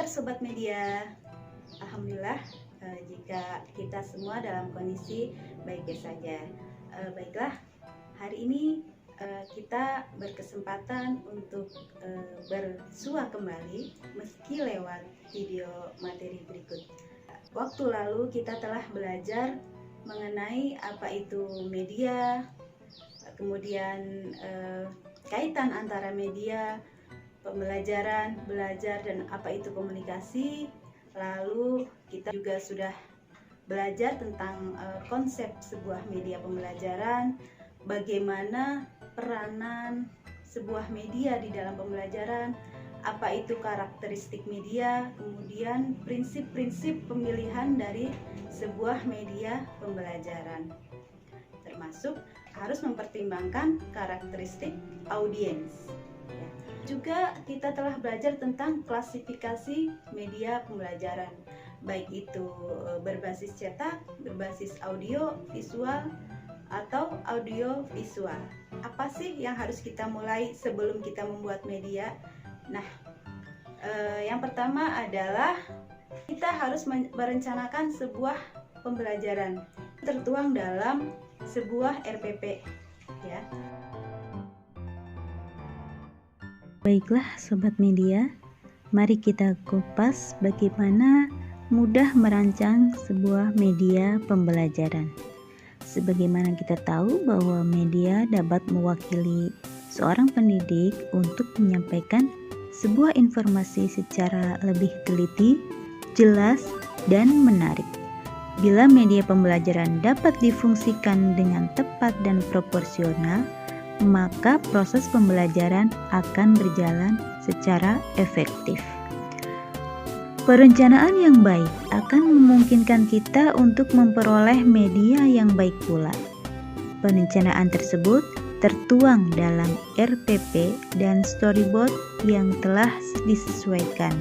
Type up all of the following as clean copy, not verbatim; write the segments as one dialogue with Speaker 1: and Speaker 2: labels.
Speaker 1: Sobat Media, Alhamdulillah jika kita semua dalam kondisi baik-baik saja. Baiklah, hari ini kita berkesempatan untuk bersua kembali meski lewat video materi berikut. Waktu lalu kita telah belajar mengenai apa itu media, kemudian kaitan antara media, pembelajaran, belajar, dan apa itu komunikasi. Lalu kita juga sudah belajar tentang konsep sebuah media pembelajaran, bagaimana peranan sebuah media di dalam pembelajaran, apa itu karakteristik media, kemudian prinsip-prinsip pemilihan dari sebuah media pembelajaran, termasuk harus mempertimbangkan karakteristik audiens. Juga kita telah belajar tentang klasifikasi media pembelajaran, baik itu berbasis cetak, berbasis audio, visual, atau audio visual. Apa sih yang harus kita mulai sebelum kita membuat media? Nah, yang pertama adalah kita harus merencanakan sebuah pembelajaran tertuang dalam sebuah RPP, ya.
Speaker 2: Baiklah Sobat Media, mari kita kupas bagaimana mudah merancang sebuah media pembelajaran. Sebagaimana kita tahu bahwa media dapat mewakili seorang pendidik untuk menyampaikan sebuah informasi secara lebih teliti, jelas, dan menarik. Bila media pembelajaran dapat difungsikan dengan tepat dan proporsional, maka proses pembelajaran akan berjalan secara efektif. Perencanaan yang baik akan memungkinkan kita untuk memperoleh media yang baik pula. Perencanaan tersebut tertuang dalam RPP dan storyboard yang telah disesuaikan.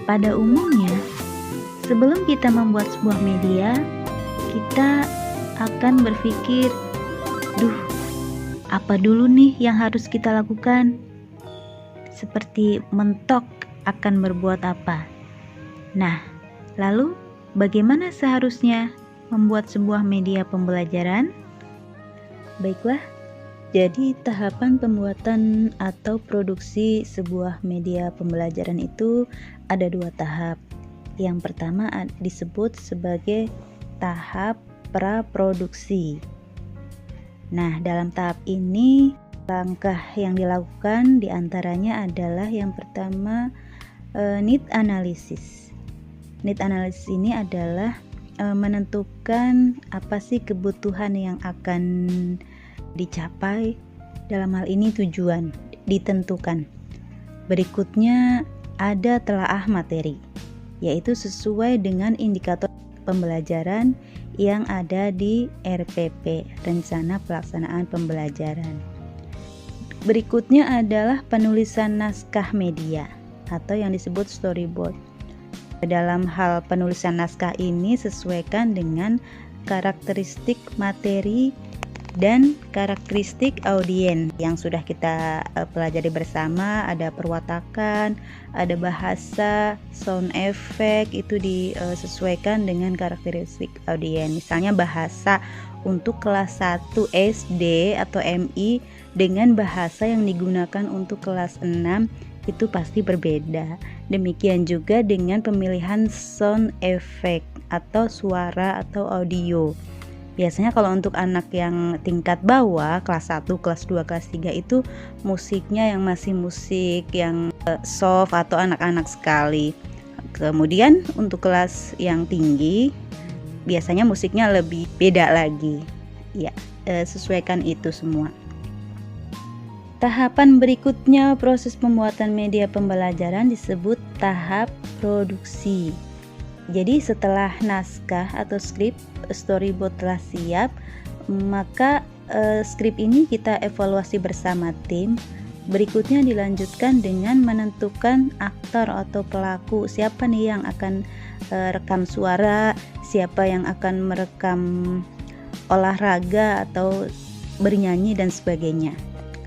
Speaker 2: Pada umumnya, sebelum kita membuat sebuah media, kita akan berpikir, apa dulu nih yang harus kita lakukan? Seperti mentok akan berbuat apa. Nah, lalu bagaimana seharusnya membuat sebuah media pembelajaran? Baiklah, jadi tahapan pembuatan atau produksi sebuah media pembelajaran itu ada 2 tahap. Yang pertama disebut sebagai tahap praproduksi. Nah, dalam tahap ini langkah yang dilakukan diantaranya adalah yang pertama need analysis. Need analysis ini adalah menentukan apa sih kebutuhan yang akan dicapai, dalam hal ini tujuan ditentukan. Berikutnya ada telaah materi, yaitu sesuai dengan indikator pembelajaran yang ada di RPP, Rencana Pelaksanaan Pembelajaran. Berikutnya adalah penulisan naskah media atau yang disebut storyboard. Dalam hal penulisan naskah ini sesuaikan dengan karakteristik materi dan karakteristik audiens yang sudah kita pelajari bersama. Ada perwatakan, ada bahasa, sound effect, itu disesuaikan dengan karakteristik audiens. Misalnya bahasa untuk kelas 1 SD atau MI dengan bahasa yang digunakan untuk kelas 6 itu pasti berbeda. Demikian juga dengan pemilihan sound effect atau suara atau audio. Biasanya kalau untuk anak yang tingkat bawah, kelas 1, kelas 2, kelas 3 itu musiknya yang masih musik yang soft atau anak-anak sekali. Kemudian untuk kelas yang tinggi, biasanya musiknya lebih beda lagi. Ya, sesuaikan itu semua. Tahapan berikutnya proses pembuatan media pembelajaran disebut tahap produksi. Jadi setelah naskah atau skrip storyboard telah siap, maka skrip ini kita evaluasi bersama tim. Berikutnya dilanjutkan dengan menentukan aktor atau pelaku, siapa nih yang akan rekam suara, siapa yang akan merekam olahraga atau bernyanyi dan sebagainya.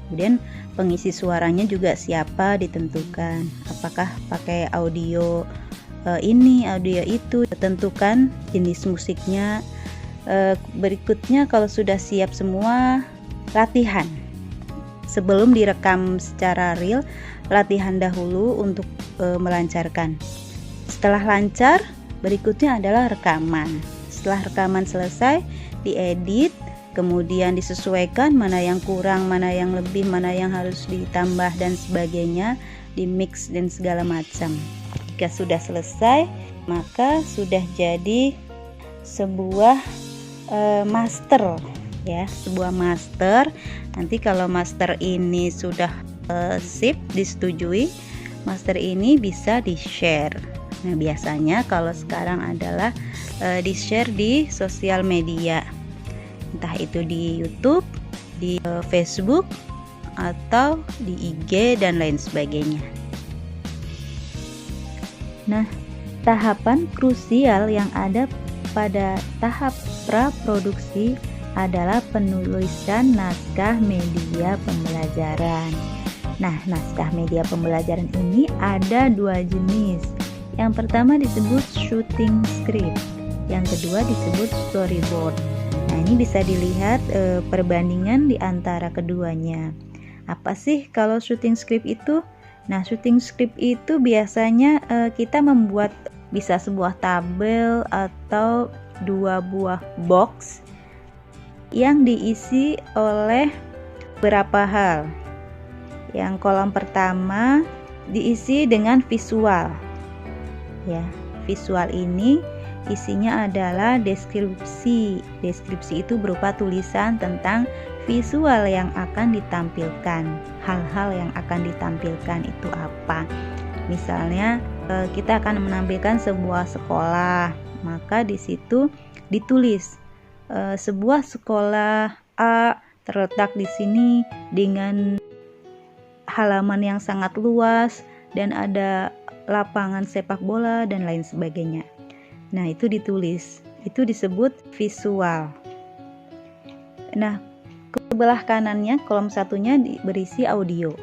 Speaker 2: Kemudian pengisi suaranya juga siapa ditentukan, apakah pakai audio ini, audio itu, tentukan jenis musiknya. Berikutnya kalau sudah siap semua, latihan. Sebelum direkam secara real, latihan dahulu untuk melancarkan. Setelah lancar, berikutnya adalah rekaman. Setelah rekaman selesai, diedit, kemudian disesuaikan mana yang kurang, mana yang lebih, mana yang harus ditambah dan sebagainya, di mix dan segala macam. Jika sudah selesai, maka sudah jadi sebuah master ya, sebuah master. Nanti kalau master ini sudah sip, disetujui, master ini bisa di-share. Nah, biasanya kalau sekarang adalah di-share di sosial media, entah itu di YouTube, di Facebook, atau di IG dan lain sebagainya. Nah, tahapan krusial yang ada pada tahap praproduksi adalah penulisan naskah media pembelajaran. Nah, naskah media pembelajaran ini ada 2 jenis. Yang pertama disebut shooting script, yang kedua disebut storyboard. Nah, ini bisa dilihat perbandingan di antara keduanya. Apa sih kalau shooting script itu? Nah, shooting script itu biasanya kita membuat bisa sebuah tabel atau 2 buah box yang diisi oleh beberapa hal. Yang kolom pertama diisi dengan visual. Ya, visual ini isinya adalah deskripsi. Deskripsi itu berupa tulisan tentang visual yang akan ditampilkan. Hal-hal yang akan ditampilkan itu apa? Misalnya kita akan menampilkan sebuah sekolah, maka di situ ditulis sebuah sekolah A terletak di sini dengan halaman yang sangat luas dan ada lapangan sepak bola dan lain sebagainya. Nah, itu ditulis, itu disebut visual. Nah, ke sebelah kanannya, kolom satunya berisi audio.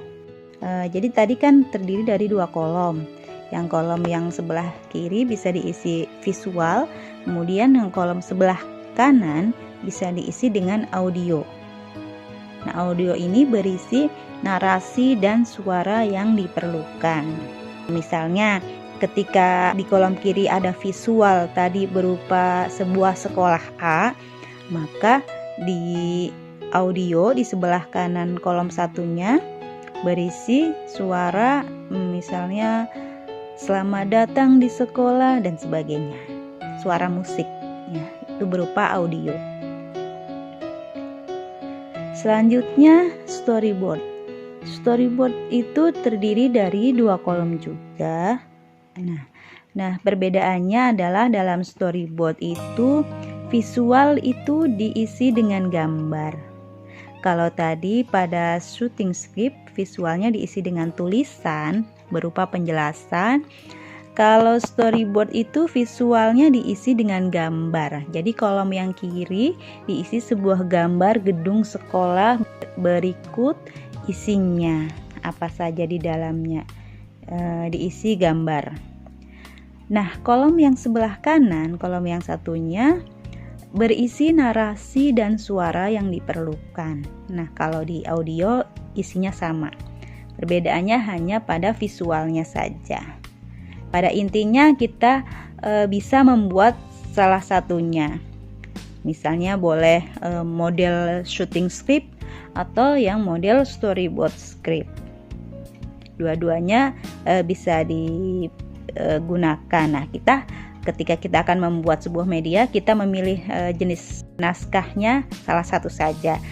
Speaker 2: Jadi tadi kan terdiri dari 2 kolom. Yang kolom yang sebelah kiri bisa diisi visual, kemudian yang kolom sebelah kanan bisa diisi dengan audio. Nah, audio ini berisi narasi dan suara yang diperlukan. Misalnya, ketika di kolom kiri ada visual tadi berupa sebuah sekolah A, maka di audio di sebelah kanan kolom satunya berisi suara, misalnya selamat datang di sekolah dan sebagainya. Suara musik ya, itu berupa audio. Selanjutnya storyboard. Storyboard itu terdiri dari 2 kolom juga. Nah, perbedaannya adalah dalam storyboard itu visual itu diisi dengan gambar. Kalau tadi pada shooting script visualnya diisi dengan tulisan berupa penjelasan. Kalau storyboard itu visualnya diisi dengan gambar. Jadi kolom yang kiri diisi sebuah gambar gedung sekolah berikut isinya apa saja di dalamnya, diisi gambar. Nah, kolom yang sebelah kanan, kolom yang satunya berisi narasi dan suara yang diperlukan. Nah, kalau di audio isinya sama. Perbedaannya hanya pada visualnya saja. Pada intinya kita bisa membuat salah satunya. Misalnya boleh model shooting script atau yang model storyboard script. Dua-duanya bisa digunakan. Nah, ketika kita akan membuat sebuah media, kita memilih jenis naskahnya salah satu saja.